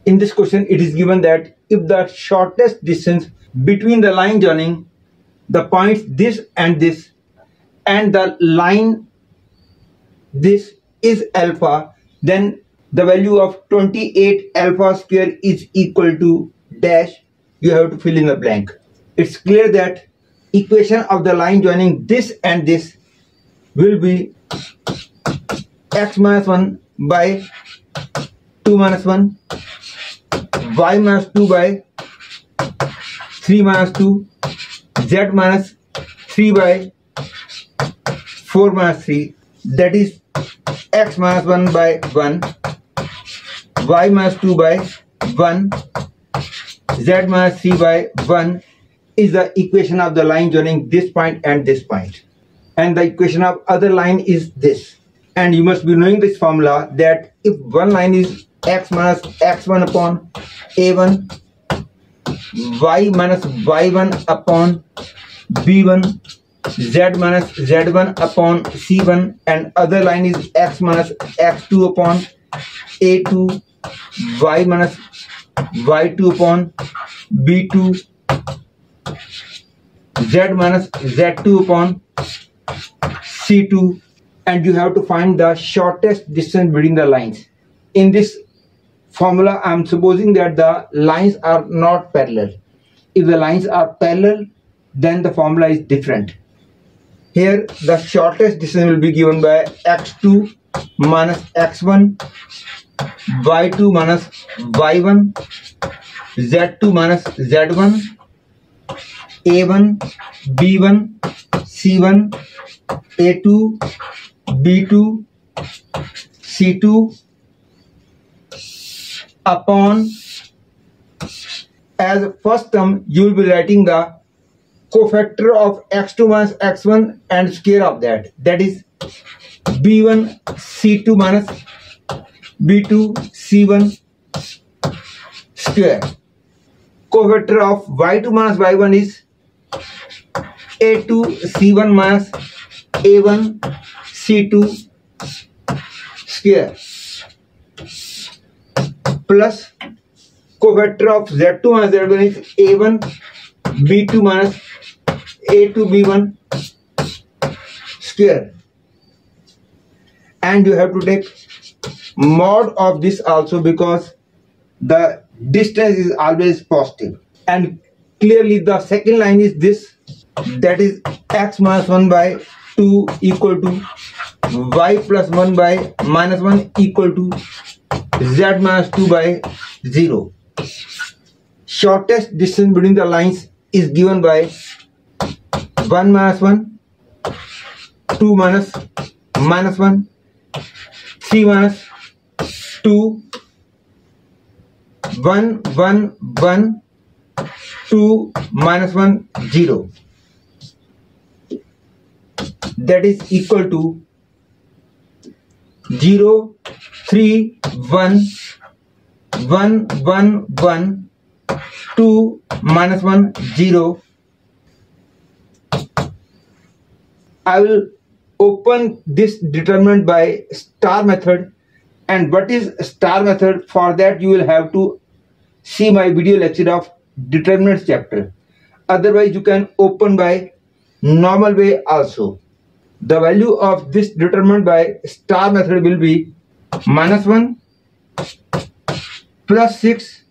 In this question, it is given that if the shortest distance between the line joining the points this, and the line this is alpha, then the value of 28 alpha square is equal to dash. You have to fill in the blank. It's clear that equation of the line joining this and this will be x minus 1 by 2 minus 1, y minus 2 by 3 minus 2, z minus 3 by 4 minus 3, that is x minus 1 by 1, y minus 2 by 1, z minus 3 by 1 is the equation of the line joining this point and this point. And the equation of other line is this. And you must be knowing this formula, that if one line is x minus x1 upon a1, y minus y1 upon b1, z minus z1 upon c1, and other line is x minus x2 upon a2, y minus y2 upon b2, z minus z2 upon c2, and you have to find the shortest distance between the lines. In this formula, I am supposing that the lines are not parallel. If the lines are parallel, then the formula is different. Here the shortest distance will be given by x2 minus x1, y2 minus y1, z2 minus z1, a1, b1, c1, a2, b2, c2 upon, as first term you will be writing the cofactor of x2 minus x1 and square of that, that is b1 c2 minus b2 c1 square. Cofactor of y2 minus y1 is a2 c1 minus a1 c2 square, plus cofactor of z2 minus z1 is a1 b2 minus a2 b1 square, and you have to take mod of this also, because the distance is always positive. And clearly the second line is this, that is x minus 1 by 2 equal to y plus 1 by minus 1 equal to z minus 2 by 0. Shortest distance between the lines is given by 1 minus 1, 2 minus 1, 3 minus 2, 1, 1, 1, 2, minus 1, 0. That is equal to 0, 3, 1, 1, 1, 1, 2, minus 1, 0. I will open this determinant by star method. And what is star method? For that you will have to see my video lecture of determinants chapter. Otherwise you can open by normal way also. The value of this determinant by star method will be minus 1 plus 6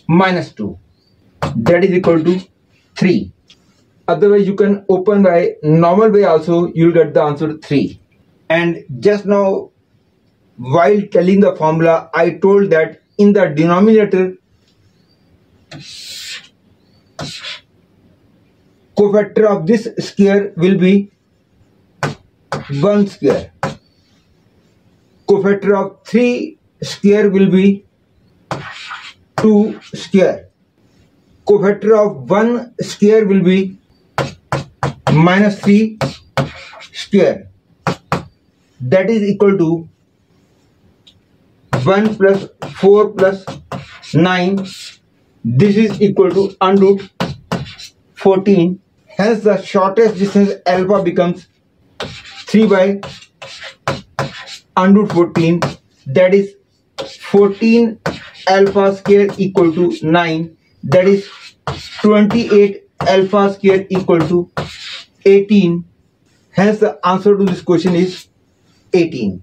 minus 2, that is equal to 3. Otherwise you can open by normal way also, you will get the answer 3. And just now while telling the formula, I told that in the denominator cofactor of this square will be 1 square. Cofactor of 3 square will be 2 square. Cofactor of 1 square will be minus 3 square. That is equal to 1 plus 4 plus 9. This is equal to under root 14. Hence the shortest distance alpha becomes 3 by under root 14, that is 4. 14 alpha square equal to 9. That is 28 alpha square equal to 18. Hence the answer to this question is 18.